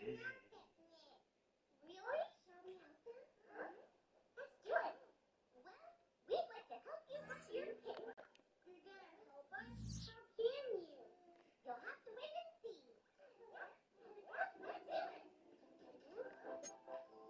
Really? Shall we help them? Let's do it. Well, we'd like to help you brush your teeth. You're gonna help us? How can you? You'll have to wait and see. Let's do it. What are you doing? Is this a boat?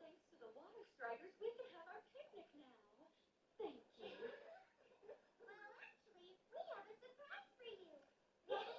Thanks to the water striders, we can have our picnic now. Thank you. Well, actually, we have a surprise for you. Ready?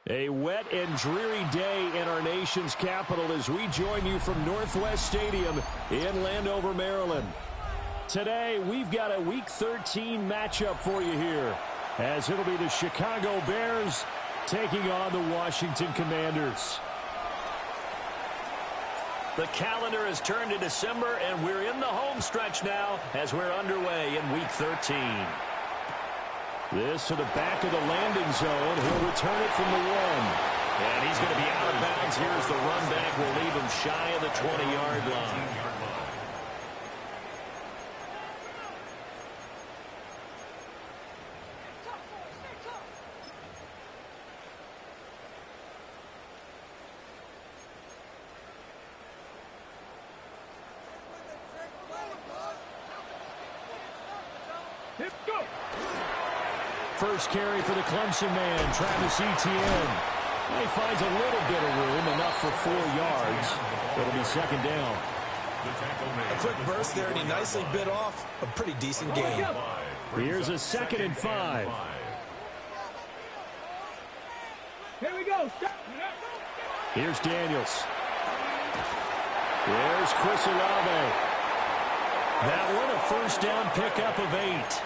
A wet and dreary day in our nation's capital as we join you from Northwest Stadium in Landover, Maryland. Today, we've got a Week 13 matchup for you here, as it'll be the Chicago Bears taking on the Washington Commanders. The calendar has turned to December, and we're in the home stretch now as we're underway in Week 13. This to the back of the landing zone. He'll return it from the 1. And he's going to be out of bounds. Here's the run back. We'll leave him shy of the 20-yard line. First carry for the Clemson man, Travis Etienne. He finds a little bit of room, enough for 4 yards. It'll be second down. A quick burst there, and he nicely bit off a pretty decent gain. Here's a 2nd and 5. Here we go. Here's Daniels. There's Chris Olave. That one a first down pickup of 8.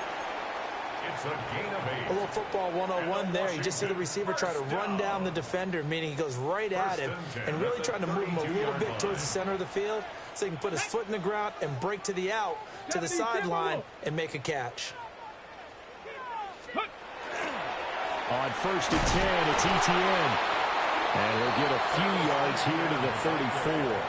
A little football 101 there. You just see the receiver try to run down the defender, meaning he goes right at him and really trying to move him a little bit towards the center of the field so he can put his foot in the ground and break to the out, to the sideline, and make a catch. On 1st and 10, it's Etienne. And he'll get a few yards here to the 34.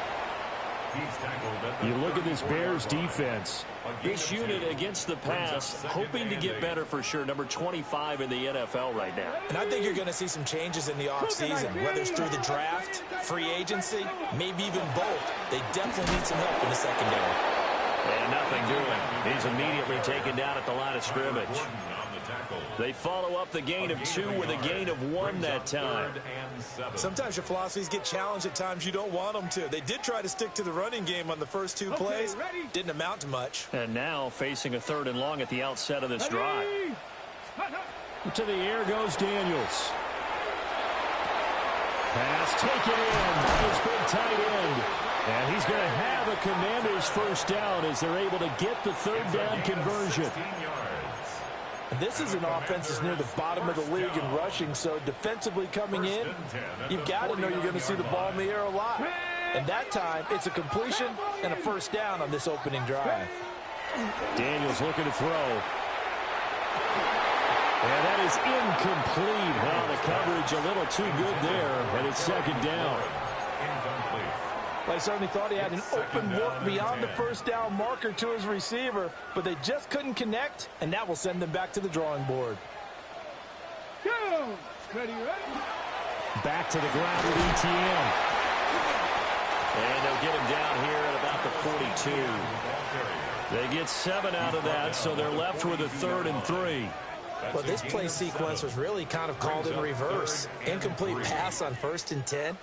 You look at this Bears defense. This unit against the pass, hoping to get better for sure. Number 25 in the NFL right now. And I think you're going to see some changes in the offseason, whether it's through the draft, free agency, maybe even both. They definitely need some help in the secondary. And nothing doing. He's immediately taken down at the line of scrimmage. They follow up the gain of 2 with a gain of 1 that time. Sometimes your philosophies get challenged at times you don't want them to. They did try to stick to the running game on the first 2 plays. Didn't amount to much. And now facing a 3rd and long at the outset of this drive. To the air goes Daniels. Pass taken in by his big tight end. And he's going to have a Commanders first down as they're able to get the third down conversion. And this is an offense that's near the bottom of the league in rushing, so defensively coming in, you've got to know you're going to see the ball in the air a lot. And that time, it's a completion and a first down on this opening drive. Daniels looking to throw. And that is incomplete. Well, the coverage a little too good there, and it's second down. Well, I certainly thought he had an open look beyond the first down marker to his receiver, but they just couldn't connect, and that will send them back to the drawing board. Go! Ready, ready? Back to the ground with ETN. And they'll get him down here at about the 42. They get 7 out of that, so they're left with a 3rd and 3. Well, this play sequence was really kind of called in reverse. Incomplete pass on 1st and 10.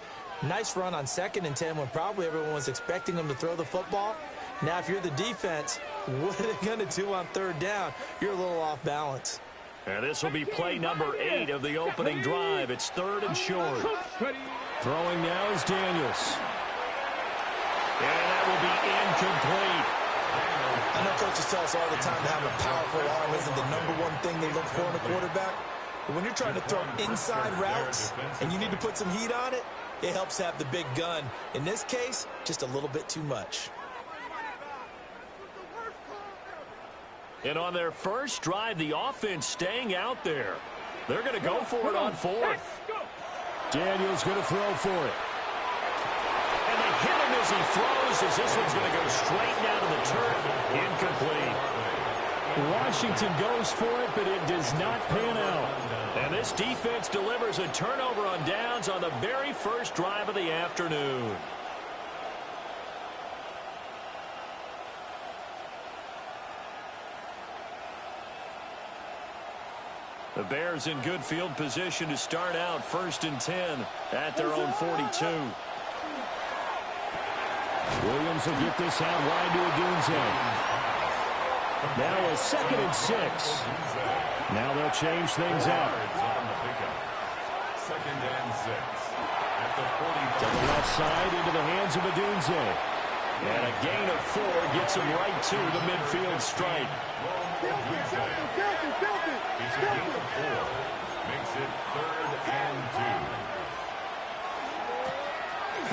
Nice run on 2nd and 10 when probably everyone was expecting them to throw the football. Now, if you're the defense, what are they going to do on 3rd down? You're a little off balance. And this will be play number 8 of the opening drive. It's 3rd and short. Throwing now is Daniels. And that will be incomplete. I know coaches tell us all the time that having a powerful arm isn't the #1 thing they look for in a quarterback. But when you're trying to throw inside routes and you need to put some heat on it, it helps have the big gun. In this case, just a little bit too much. And on their first drive, the offense staying out there. They're going to go for it on 4th. Daniels going to throw for it. And they hit him as he throws, as this one's going to go straight down to the turf. Incomplete. Washington goes for it, but it does not pan out. And this defense delivers a turnover on downs on the very first drive of the afternoon. The Bears in good field position to start out 1st and 10 at their own 42. Williams will get this out wide to Odunze. Now a 2nd and 6. Now they'll change things up. 2nd and 6. At the 40. To the left side into the hands of Odunze. And a gain of 4 gets him right to the midfield stripe. It's a gain of 4. Makes it 3rd and 2.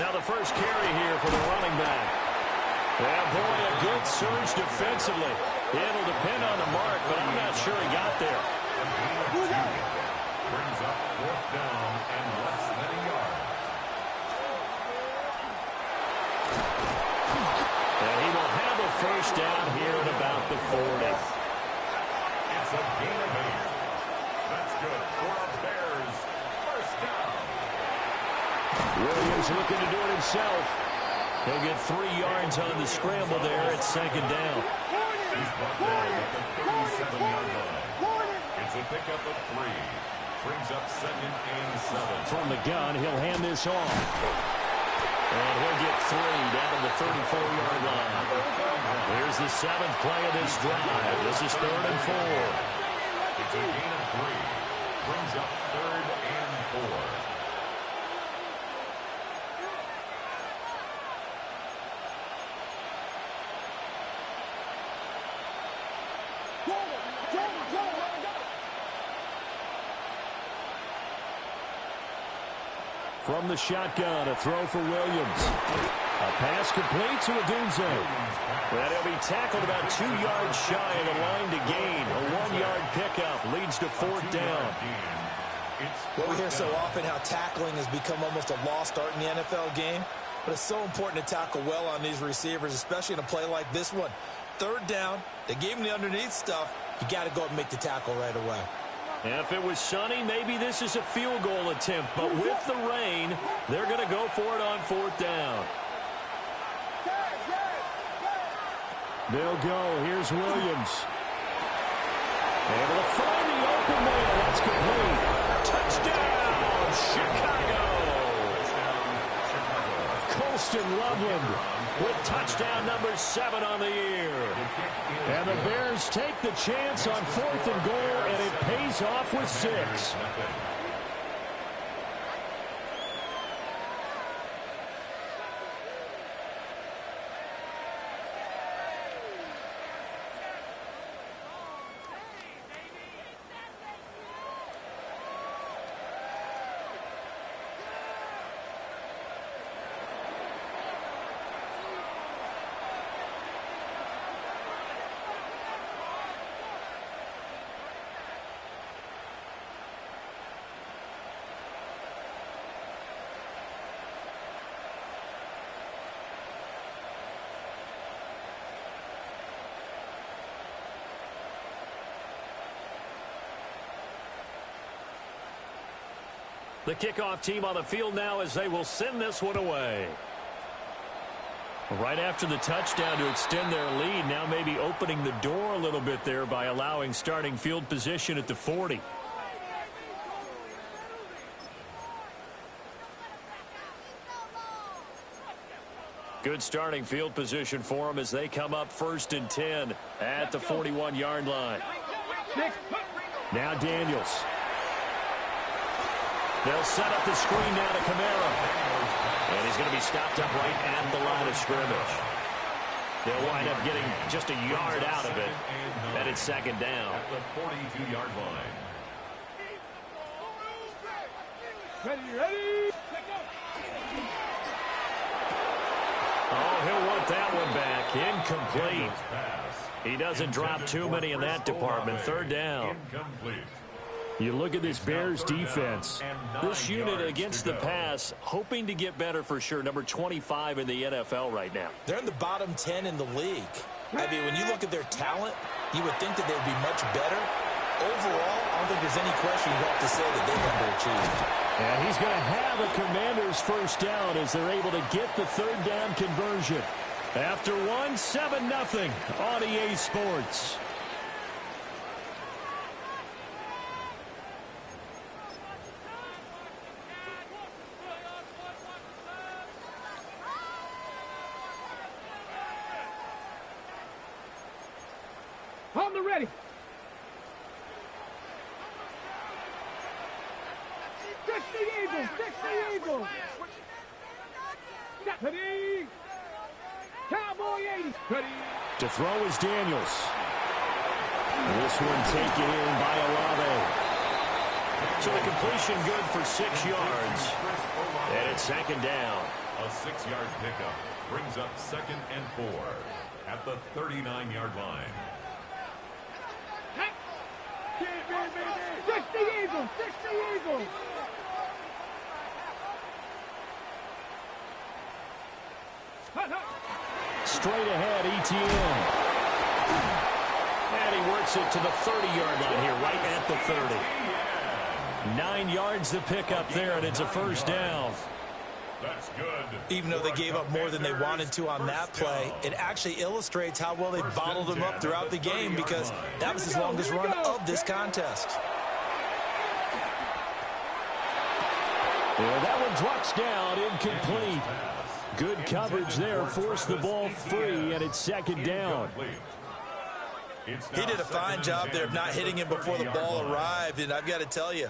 Now the first carry here for the running back. Yeah, boy, a good surge defensively. It'll depend on the mark, but I'm not sure he got there. Brings up 4th down and less than a yard. And he will have a first down here at about the 40. It's a gain of 8. That's good for our Bears. First down. Williams looking to do it himself. He'll get 3 yards on the scramble there at 2nd down. He's brought down at the 37-yard line. It's a pickup of 3. Brings up 2nd and 7. From the gun, he'll hand this off. And he'll get 3 down to the 34-yard line. Here's the 7th play of this drive. This is 3rd and 4. It's a gain of 3. Brings up 3rd and 4. From the shotgun, a throw for Williams. A pass complete to Odunze. And he'll be tackled about 2 yards shy of the line to gain. A 1-yard pickup leads to 4th down. Well, we hear so often how tackling has become almost a lost art in the NFL game. But it's so important to tackle well on these receivers, especially in a play like this one. 3rd down, they gave him the underneath stuff. You got to go up and make the tackle right away. And if it was sunny, maybe this is a field goal attempt. But with the rain, they're going to go for it on 4th down. They'll go. Here's Williams. Able to find the open man. That's complete. Touchdown, Chicago. Colston Loveland with touchdown number 7 on the year. And the Bears take the chance on 4th and goal, and it pays off with 6. The kickoff team on the field now as they will send this one away. Right after the touchdown to extend their lead, now maybe opening the door a little bit there by allowing starting field position at the 40. Good starting field position for them as they come up 1st and 10 at the 41-yard line. Now Daniels. They'll set up the screen now to Kamara. And he's going to be stopped up right at the line of scrimmage. They'll wind up getting just a yard out of it. And it's 2nd down. At the 42-yard line. Ready. Oh, he'll want that one back. Incomplete. He doesn't drop too many in that department. 3rd down. You look at this Bears defense. This unit against the pass, hoping to get better for sure. Number 25 in the NFL right now. They're in the bottom 10 in the league. I mean, when you look at their talent, you would think that they'd be much better. Overall, I don't think there's any question you have to say that they've underachieved. And he's going to have a Commanders 1st down as they're able to get the 3rd down conversion. After 7-0 on EA Sports. On the ready. Fix the Eagles. Fix the Eagles. Ready. Cowboy 80. Ready. To throw is Daniels. This one taken in by Olave. So the completion good for 6 yards. And it's 2nd down. A 6-yard pickup brings up 2nd and 4 at the 39-yard line. Fix the Eagles. Fix the Eagles. Straight ahead, ETN. And he works it to the 30-yard line here, right at the 30. 9 yards to pick up there, and it's a 1st down. That's good. Even though they gave up more than they wanted to on that play, it actually illustrates how well they bottled them up throughout the game because that was his longest run of this contest. Yeah, that one drops down, incomplete. Good coverage there, forced the ball free, and it's 2nd down. He did a fine job there of not hitting him before the ball arrived, and I've got to tell you,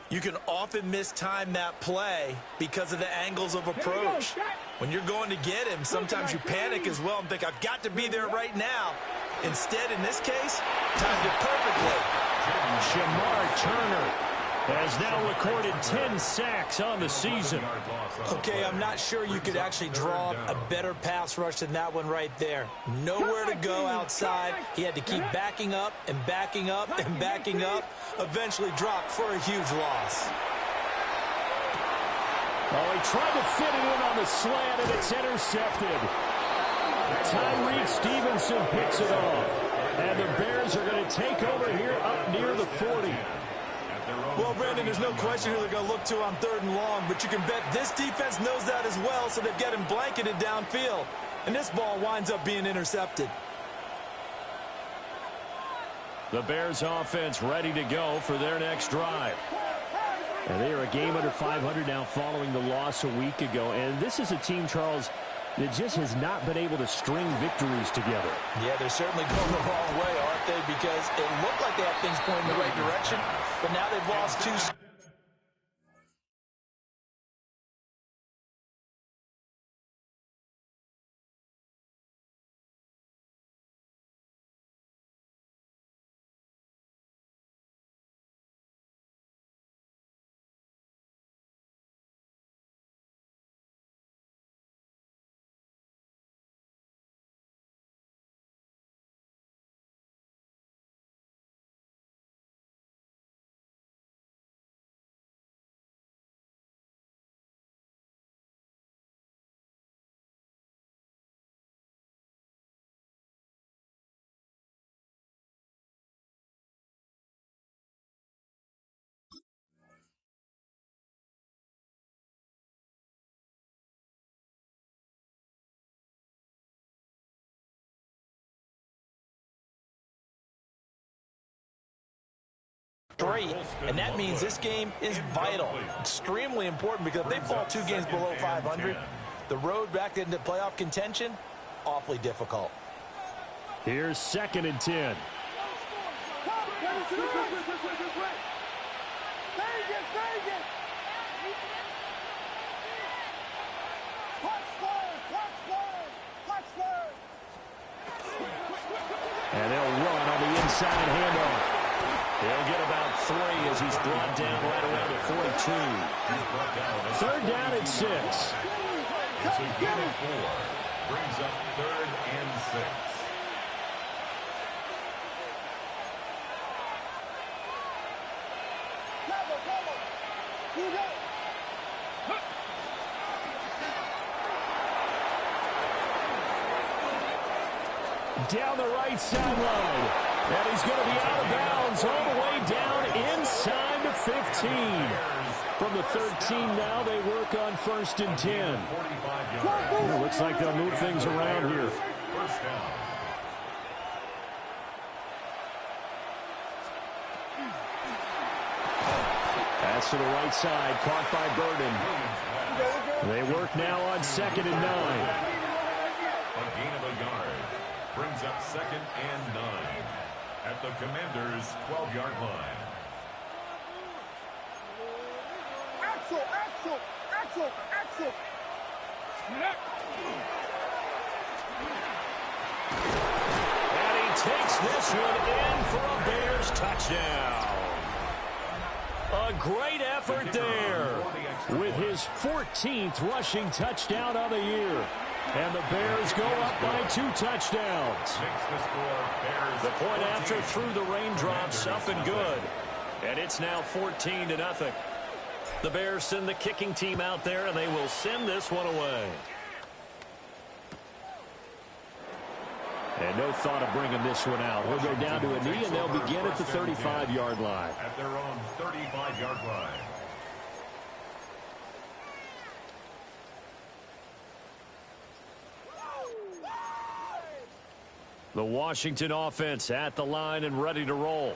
you can often mistime that play because of the angles of approach. When you're going to get him, sometimes you panic as well and think, I've got to be there right now. Instead, in this case, timed it perfectly. Shamar Turner has now recorded 10 sacks on the season. Okay, I'm not sure you could actually draw a better pass rush than that one right there. Nowhere to go outside. He had to keep backing up and backing up and backing up. Eventually dropped for a huge loss. Oh, he tried to fit it in on the slant, and it's intercepted. Tyreek Stevenson picks it off. And the Bears are going to take over here up near the 40. Well, Brandon, there's no question who they're going to look to on 3rd and long, but you can bet this defense knows that as well, so they've got him blanketed downfield. And this ball winds up being intercepted. The Bears offense ready to go for their next drive. And they are a game under 500 now following the loss a week ago. And this is a team, Charles, that just has not been able to string victories together. Yeah, they're certainly going the wrong way, aren't they? Because it looked like they had things pointing in the right direction, but now they've lost 2 straight, and that means this game is vital, extremely important, because if they fall 2 games below 500, the road back into playoff contention, awfully difficult. Here's 2nd and 10. And they'll run on the inside handoff. He'll get about 3 as he's brought down right around the 42. 3rd down and 6. It's a gain of 4. Brings up 3rd and 6. Down the right sideline. And he's going to be out of bounds all the way down inside the 15. From the 13 now, they work on 1st and 10. It looks like they'll move things around here. First down. Pass to the right side, caught by Burden. They work now on 2nd and 9. A gain of a yard. Brings up 2nd and 9 at the Commanders' 12-yard line. Axel. And he takes this one in for a Bears touchdown. A great effort there with his 14th rushing touchdown of the year. And the Bears go up by 2 touchdowns. The point after through the raindrops, up and good. And it's now 14-0. The Bears send the kicking team out there, and they will send this one away. And no thought of bringing this one out. He'll go down to a knee, and they'll begin at the 35-yard line. At their own 35-yard line. The Washington offense at the line and ready to roll.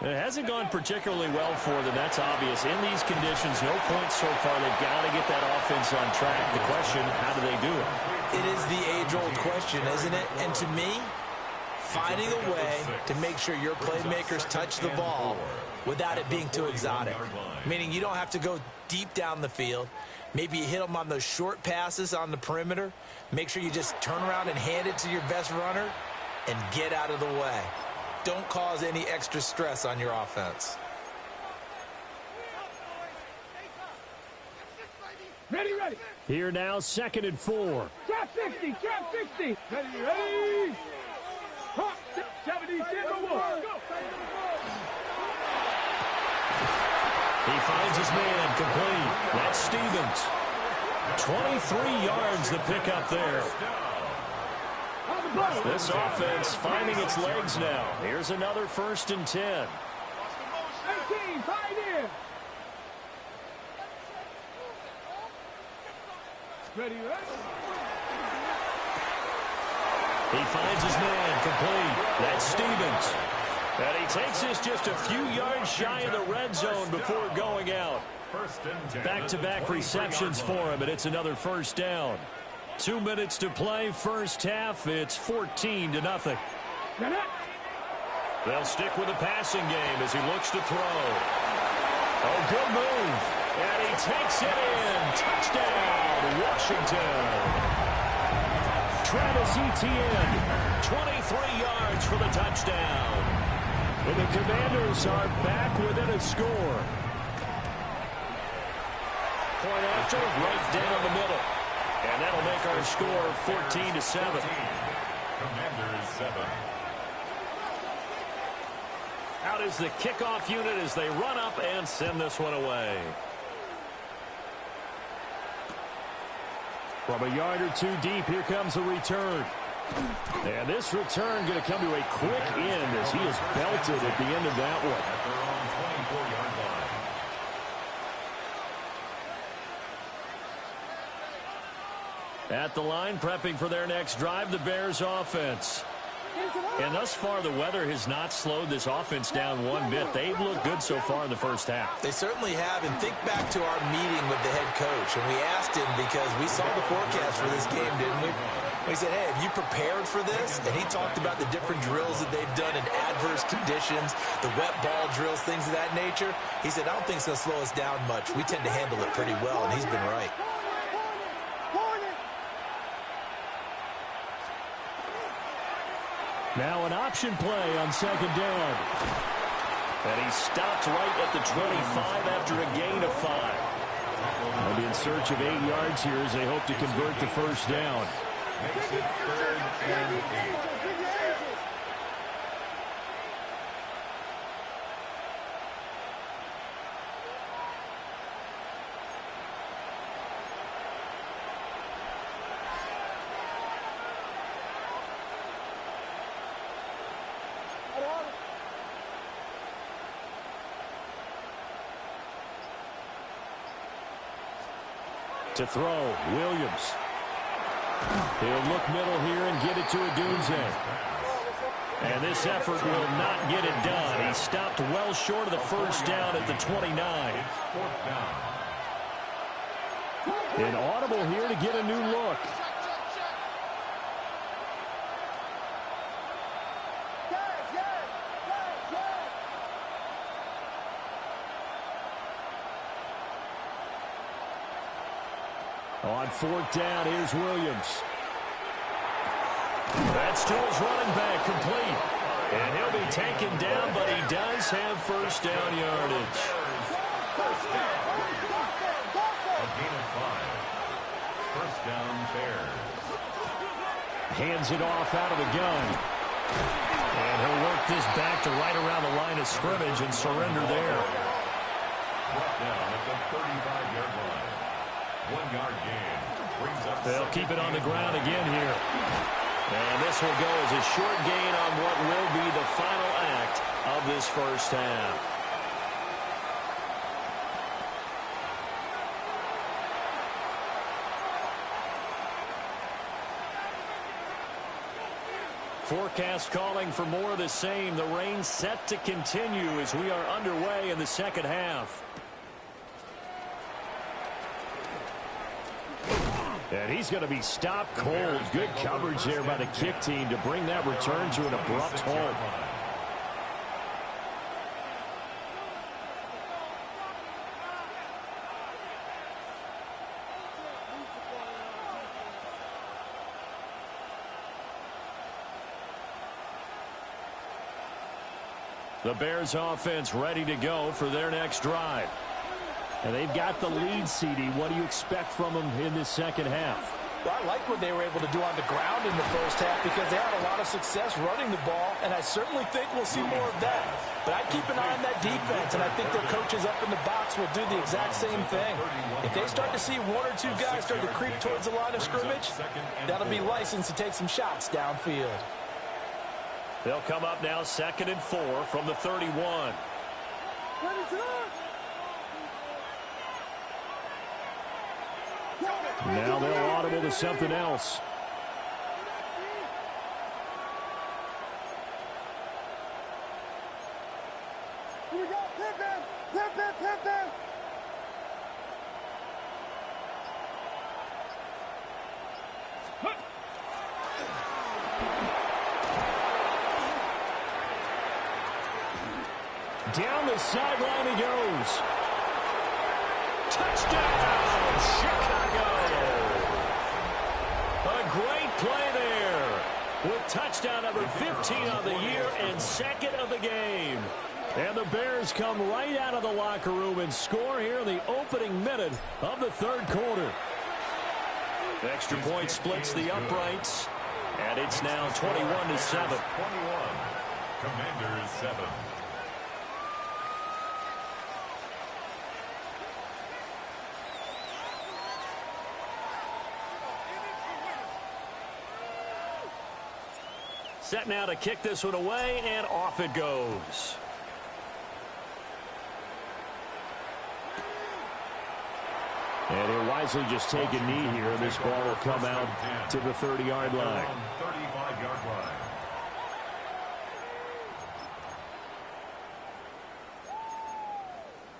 It hasn't gone particularly well for them. That's obvious. In these conditions, no points so far. They've got to get that offense on track. The question, how do they do it? It is the age-old question, isn't it? And to me, finding a way to make sure your playmakers touch the ball without it being too exotic. Meaning you don't have to go deep down the field. Maybe you hit them on those short passes on the perimeter. Make sure you just turn around and hand it to your best runner and get out of the way. Don't cause any extra stress on your offense. Ready. Here now, 2nd and 4. Trap 60. Ready. Hop, 70, He finds his man complete. That's Stevens. 23 yards the pickup there. This offense finding its legs now. Here's another 1st and 10. 18, fight in. Ready. He finds his man complete. That's Stevens. And he takes this just a few yards shy of the red zone before going out. Back-to-back receptions for him, and it's another 1st down. 2 minutes to play, first half. It's 14-0. They'll stick with the passing game as he looks to throw. Oh, good move. And he takes it in. Touchdown, Washington. Travis Etienne, 23 yards for the touchdown. And the Commanders are back within a score. Point after, right down the middle. And that'll make our score 14-7. Commanders 7. Out is the kickoff unit as they run up and send this one away. From a yard or 2 deep, here comes the return. And this return going to come to a quick end as he is belted at the end of that one. At their own 24-yard line. At the line, prepping for their next drive, the Bears offense. And thus far, the weather has not slowed this offense down one bit. They've looked good so far in the first half. They certainly have. And think back to our meeting with the head coach. And we asked him, because we saw the forecast for this game, didn't we? We said, hey, have you prepared for this? And he talked about the different drills that they've done in adverse conditions, the wet ball drills, things of that nature. He said, I don't think it's going to slow us down much. We tend to handle it pretty well, and he's been right. Now an option play on second down. And he's stopped right at the 25 after a gain of 5. And in search of 8 yards here as they hope to convert the first down. Makes it 3rd and 8. To throw, Williams. He'll look middle here and get it to Odunze. And this effort will not get it done. He stopped well short of the first down at the 29. An audible here to get a new look. On 4th down, here's Williams. That's to his running back, complete. And he'll be taken down, but he does have first down yardage. A gain of 5. First down, Bears. Hands it off out of the gun. And he'll work this back to right around the line of scrimmage and surrender there. Brought down at the 35-yard line. 1 yard gain. Brings up They'll keep it on the ground again here. And this will go as a short gain on what will be the final act of this first half. Forecast calling for more of the same. The rain set to continue as we are underway in the second half. And he's going to be stopped cold. Good coverage there by the kick team to bring that return to an abrupt halt. The Bears offense ready to go for their next drive. And they've got the lead, CD. What do you expect from them in this second half? Well, I like what they were able to do on the ground in the first half because they had a lot of success running the ball, and I certainly think we'll see more of that. But I'd keep an eye on that defense, and I think their coaches up in the box will do the exact same thing. If they start to see 1 or 2 guys start to creep towards the line of scrimmage, that'll be licensed to take some shots downfield. They'll come up now 2nd and 4 from the 31. Now they'll audible to something else. Here we go. Pimpin'! Pimpin'! Pimpin'! Down the sideline he goes. Touchdown, Chicago! A great play there with touchdown number 15 on the year and 2nd of the game. And the Bears come right out of the locker room and score here in the opening minute of the 3rd quarter. Extra point splits the uprights, and it's now 21-7. 21. Commanders 7. Set now to kick this one away, and off it goes. And he'll wisely just take a knee here, and this ball will come out to the 30-yard line. 35-yard line.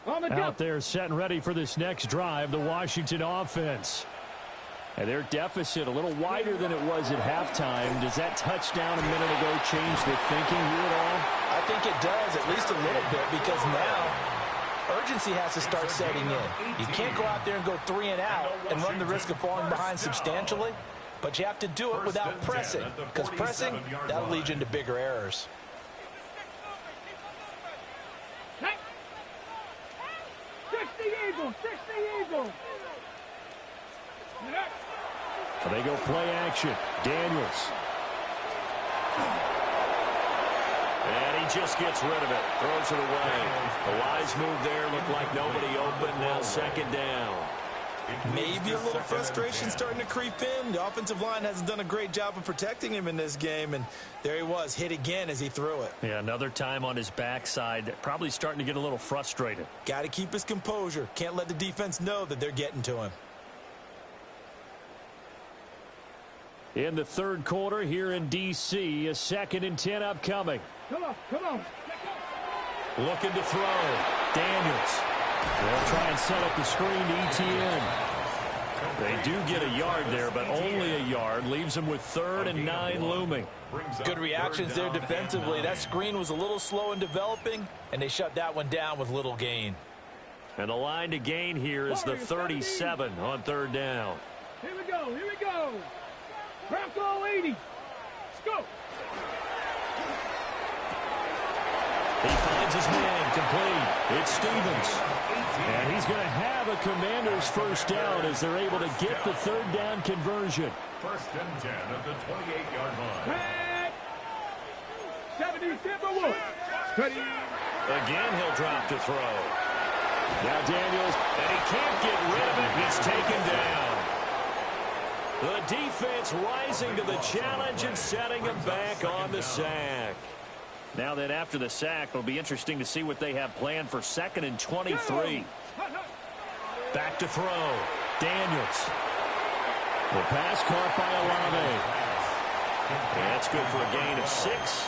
Out there setting ready for this next drive, the Washington offense. And their deficit a little wider than it was at halftime. Does that touchdown a minute ago change the thinking here at all? I think it does, at least a little bit, because now urgency has to start setting in. You can't go out there and go 3 and out and run the risk of falling behind substantially, but you have to do it without pressing, because pressing, that'll lead you into bigger errors. They go play action. Daniels. And he just gets rid of it. Throws it away. A wise move there. Looked like nobody open. Now second down. Maybe a little frustration starting to creep in. The offensive line hasn't done a great job of protecting him in this game, and there he was, hit again as he threw it. Yeah, another time on his backside. Probably starting to get a little frustrated. Got to keep his composure. Can't let the defense know that they're getting to him. In the third quarter here in D.C., a 2nd and 10 upcoming. Come on. Looking to throw. Daniels. They'll try and set up the screen to ETN. They do get a yard there, but only a yard. Leaves them with 3rd and 9 looming. Good reactions there defensively. That screen was a little slow in developing, and they shut that one down with little gain. And the line to gain here is the 37 on 3rd down. Here we go. Bronco 80. Let's go. He finds his man complete. It's Stevens. And he's going to have a Commanders first down as they're able to get the 3rd down conversion. 1st and 10 at the 28-yard line. Back. 70-1. Ready. Again, he'll drop to throw. Now Daniels, and he can't get rid of it. He's taken down. The defense rising to the challenge and setting him back on the sack. Now that after the sack, it'll be interesting to see what they have planned for 2nd and 23. Back to throw. Daniels. The pass caught by Olave. That's good for a gain of 6.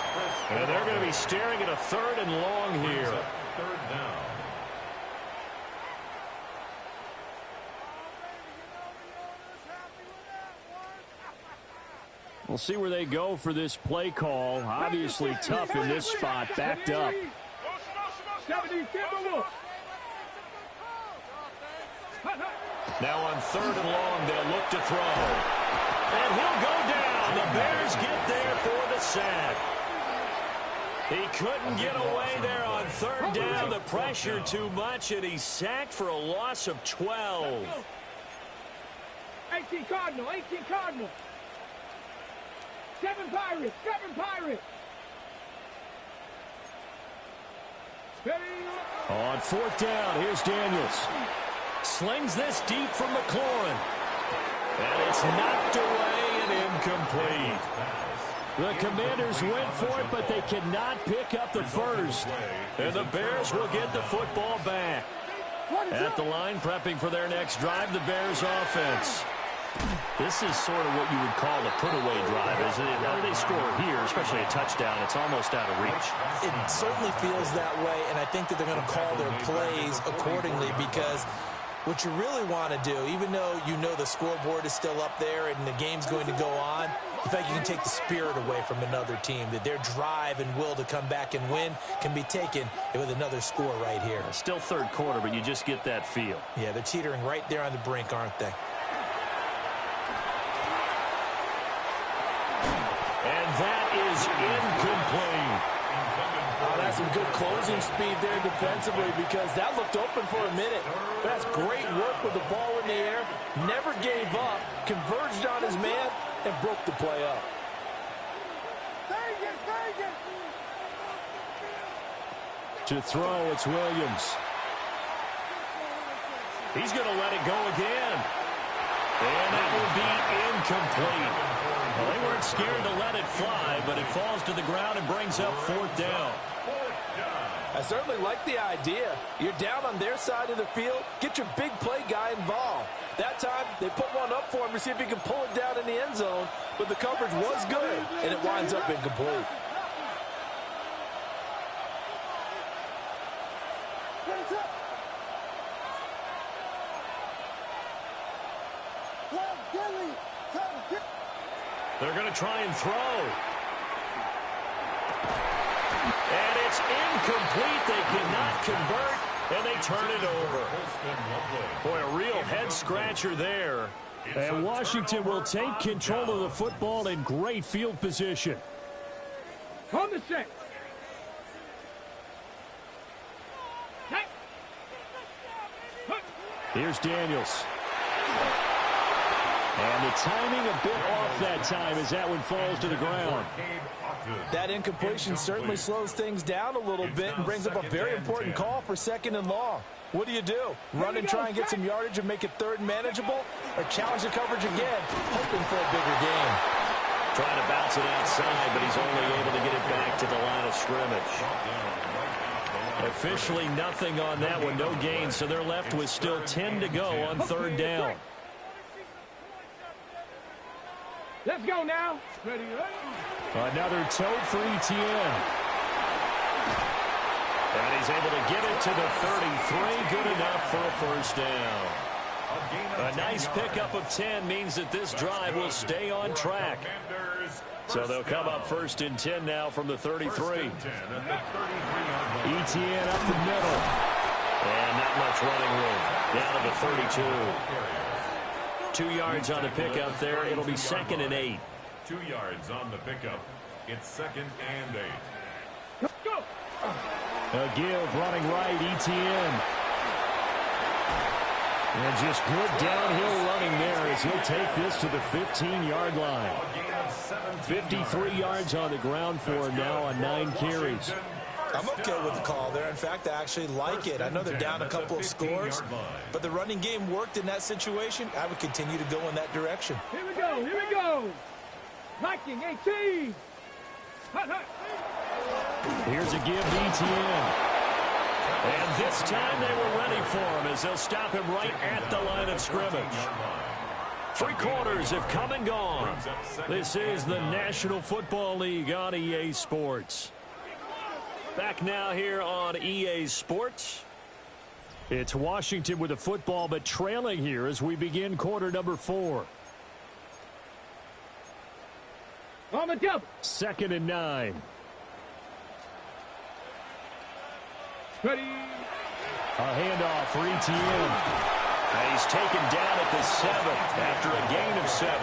And they're going to be staring at a 3rd and long here. 3rd down. We'll see where they go for this play call. Obviously tough in this spot, backed up. Now on 3rd and long, they'll look to throw. And he'll go down. The Bears get there for the sack. He couldn't get away there on 3rd down. The pressure too much, and he's sacked for a loss of 12. 18 Cardinal. 7 Pirates. On 4th down, here's Daniels. Slings this deep from McLaurin. And it's knocked away and incomplete. The Commanders went for it, but they cannot pick up the first. And the Bears will get the football back. At the line, prepping for their next drive, the Bears offense. This is sort of what you would call a put-away drive, isn't it? Now they score here, especially a touchdown, it's almost out of reach. It certainly feels that way, and I think that they're going to call their plays accordingly, because what you really want to do, even though you know the scoreboard is still up there and the game's going to go on, the fact you can take the spirit away from another team, that their drive and will to come back and win can be taken with another score right here. Still 3rd quarter, but you just get that feel. Yeah, they're teetering right there on the brink, aren't they? And that is incomplete. Oh, that's some good closing speed there defensively, because that looked open for a minute. That's great work with the ball in the air. Never gave up, converged on his man, and broke the play up. To throw, it's Williams. He's going to let it go again. And that will be incomplete. Well, they weren't scared to let it fly, but it falls to the ground and brings up 4th down. I certainly like the idea. You're down on their side of the field. Get your big play guy involved. That time, they put one up for him to see if he can pull it down in the end zone. But the coverage was good, and it winds up incomplete. They're going to try and throw. And it's incomplete. They cannot convert, and they turn it over. Boy, a real head-scratcher there. And Washington will take control of the football in great field position. On the set. Here's Daniels. And the timing a bit off that time as that one falls to the ground. That incompletion certainly slows things down a little bit and brings up a very important call for 2nd and long. What do? Run and try and get some yardage and make it 3rd and manageable? Or challenge the coverage again, hoping for a bigger gain? Trying to bounce it outside, but he's only able to get it back to the line of scrimmage. Officially nothing on that one, no gain, so they're left with still 10 to go on 3rd down. Let's go now. Ready. Another tote for Etienne. And he's able to get it to the 33. Good enough for a 1st down. A nice pickup of 10 means that this drive will stay on track. So they'll come up 1st and 10 now from the 33. Etienne up the middle. And not much running room. Down to the 32. 2 yards on the pickup there. It'll be 2nd and 8. 2 yards on the pickup. It's 2nd and 8. Go. A give running right, Etienne. And just good downhill running there as he'll take this to the 15-yard line. 53 yards on the ground for him now on 9 carries. I'm okay with the call there. In fact, I actually like it. I know they're down a couple of scores, but the running game worked in that situation. I would continue to go in that direction. Here we go. Viking 18. Here's a give to Etienne. And this time they were ready for him as they'll stop him right at the line of scrimmage. 3 quarters have come and gone. This is the National Football League on EA Sports. Back now here on EA Sports. It's Washington with the football, but trailing here as we begin quarter number 4. On the double. 2nd and 9. Ready. A handoff for Etienne. And he's taken down at the 7 after a gain of 7.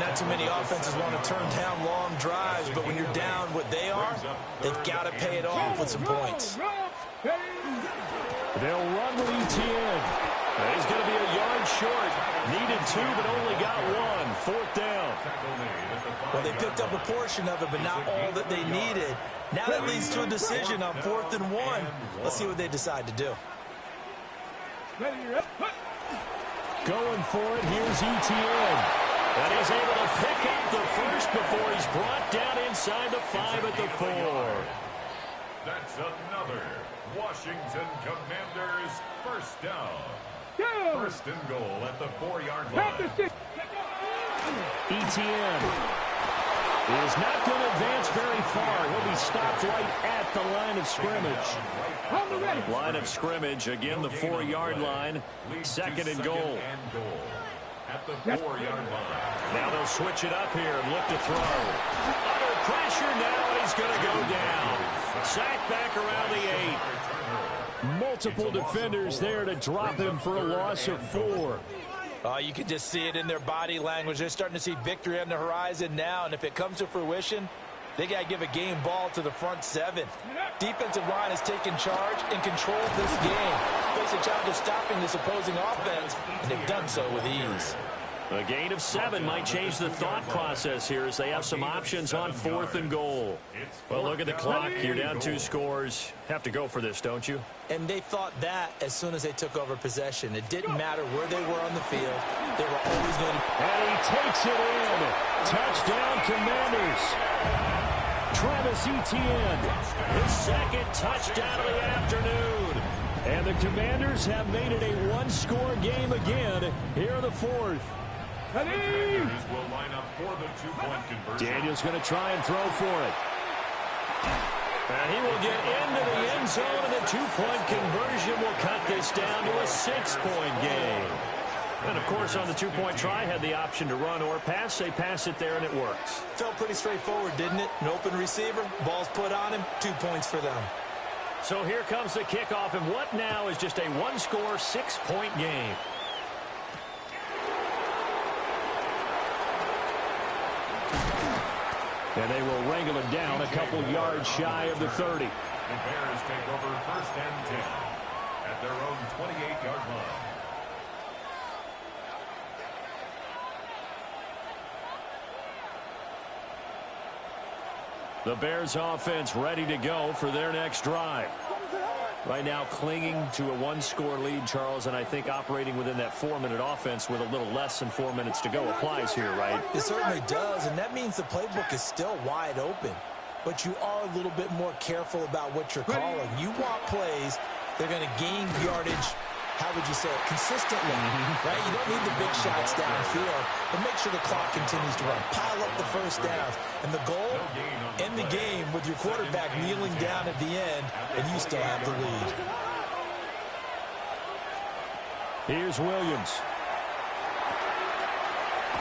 Not too many offenses want to turn down long drives, but when you're down what they are, they've got to pay it off with some points. They'll run with Etienne. He's going to be a yard short. Needed 2, but only got 1. 4th down. Well, they picked up a portion of it, but not all that they needed. Now that leads to a decision on 4th and 1. Let's see what they decide to do. Going for it, here's Etienne. And he's able to pick up the first before he's brought down inside the 5 at the 4. That's another Washington Commanders 1st down. 1st and goal at the 4-yard line. Etienne is not going to advance very far. He'll be stopped right at the line of scrimmage. Line of scrimmage, again, the 4-yard line. 2nd and goal. At the 4-yard line. Now they'll switch it up here and look to throw. Under pressure now, and he's going to go down. Sacked back around the 8. Multiple defenders there to drop him for a loss of 4. You can just see it in their body language. They're starting to see victory on the horizon now, and if it comes to fruition, they got to give a game ball to the front 7. Defensive line has taken charge and controlled this game. Face a challenge of stopping this opposing offense, and they've done so with ease. A gain of 7 might change the thought process here as they have some options on 4th and goal. Well, look at the clock. You're down 2 scores. Have to go for this, don't you? And they thought that as soon as they took over possession. It didn't matter where they were on the field. They were always going to... And he takes it in. Touchdown, Commanders. Travis Etienne, his 2nd touchdown of the afternoon. And the Commanders have made it a 1-score game again here in the 4th. Commanders will line up for the 2-point conversion. Daniels going to try and throw for it. And he will get into the end zone, and the 2-point conversion will cut this down to a 6-point game. And, of course, on the two-point try, had the option to run or pass. They pass it there, and it works. Felt pretty straightforward, didn't it? An open receiver, ball's put on him, 2 points for them. So here comes the kickoff, and what now is just a one-score, 6-point game. And they will wrangle it down a couple yards shy of the 30. The Bears take over 1st and 10 at their own 28-yard line. The Bears offense ready to go for their next drive. Right now clinging to a one-score lead, Charles, and I think operating within that 4-minute offense with a little less than 4 minutes to go applies here, right? It certainly does, and that means the playbook is still wide open. But you are a little bit more careful about what you're calling. You want plays that are going to gain yardage, how would you say it, consistently, right? You don't need the big shots downfield, but make sure the clock continues to run. Pile up the first downs. And the goal, end the game with your quarterback kneeling down at the end, and you still have the lead. Here's Williams.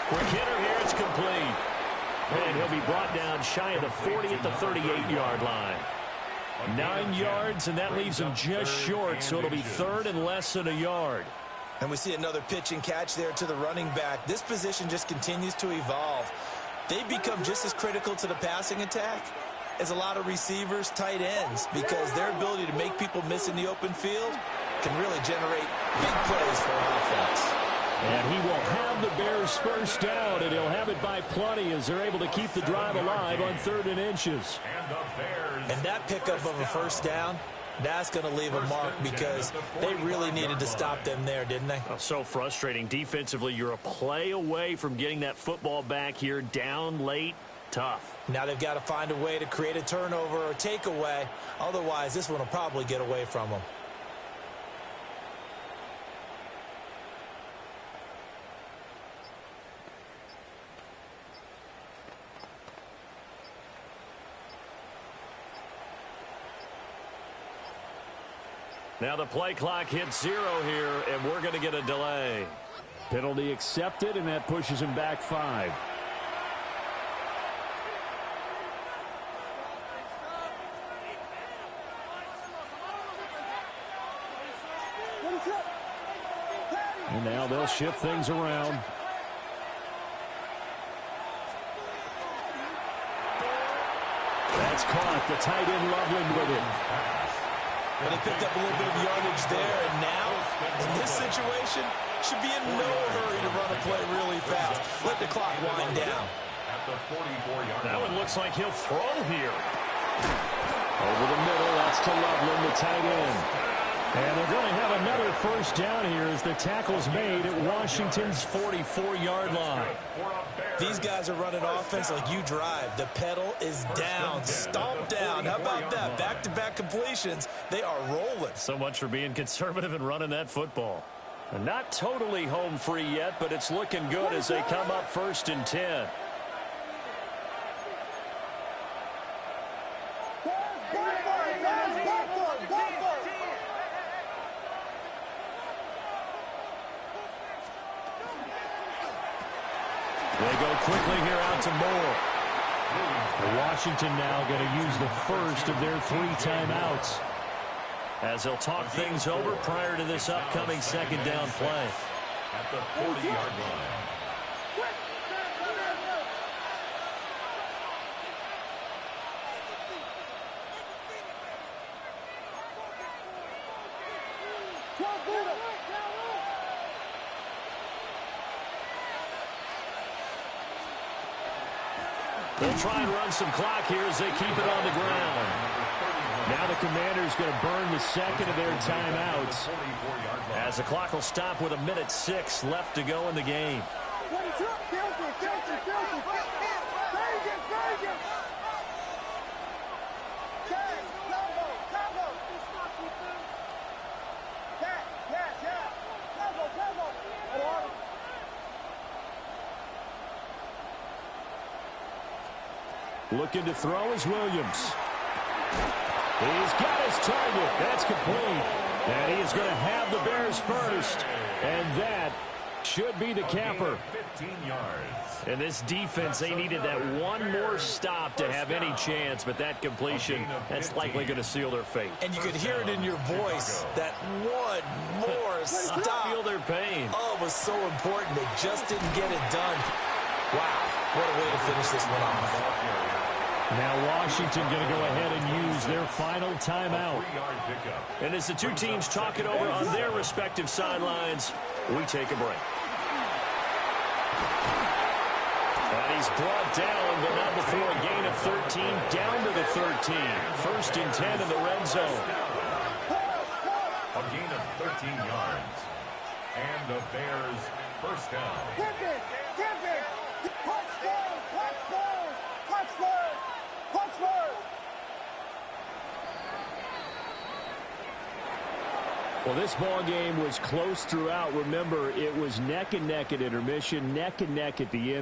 Quick hitter here, it's complete. And he'll be brought down shy of the 40 at the 38-yard line. 9 yards, and that leaves him just short, so it'll be 3rd and less than a yard. And we see another pitch and catch there to the running back. This position just continues to evolve. They become just as critical to the passing attack as a lot of receivers, tight ends, because their ability to make people miss in the open field can really generate big plays for an offense. And he will have the Bears first down, and he'll have it by plenty as they're able to keep the drive alive on 3rd and inches. And that pickup of a first down, that's going to leave a mark because they really needed to stop them there, didn't they? Oh, so frustrating. Defensively, you're a play away from getting that football back here, down late, tough. Now they've got to find a way to create a turnover or takeaway. Otherwise, this one will probably get away from them. Now the play clock hits 0 here, and we're going to get a delay. Penalty accepted, and that pushes him back 5. And now they'll shift things around. That's caught. The tight end Loveland with it. But they picked up a little bit of yardage there, and now, in this situation, should be in no hurry to run a play really fast. Let the clock wind down. At the 44-yard That line. one looks like he'll throw here. Over the middle, that's to Loveland, the tight end. And they're going to have another first down here as the tackle's made at Washington's 44-yard line. These guys are running offense like you drive. The pedal is down, stomped down. How about that? Back-to-back completions. They are rolling. So much for being conservative and running that football. And not totally home free yet, but it's looking good as they come up 1st and 10. They go quickly here out to Moore. Washington now going to use the first of their 3 timeouts as they'll talk things over prior to this upcoming 2nd down play. At the 40-yard line. They'll try and run some clock here as they keep it on the ground. Now the Commanders going to burn the 2nd of their timeouts as the clock will stop with 1:06 left to go in the game. Looking to throw is Williams. He's got his target. That's complete. And he is going to have the Bears first. And that should be the capper. 15 yards. And this defense, they needed that one more stop to have any chance, but that completion, that's likely going to seal their fate. And you could hear it in your voice, that one more stop. Feel their pain. Oh, it was so important. They just didn't get it done. Wow, what a way to finish this one off. Now Washington going to go ahead and use their final timeout. And as the two teams talk it over on their respective sidelines, we take a break. And he's brought down, but not before a gain of 13, down to the 13. 1st and 10 in the red zone. A gain of 13 yards. And the Bears first down. Well, this ball game was close throughout. Remember, it was neck and neck at intermission, neck and neck at the end.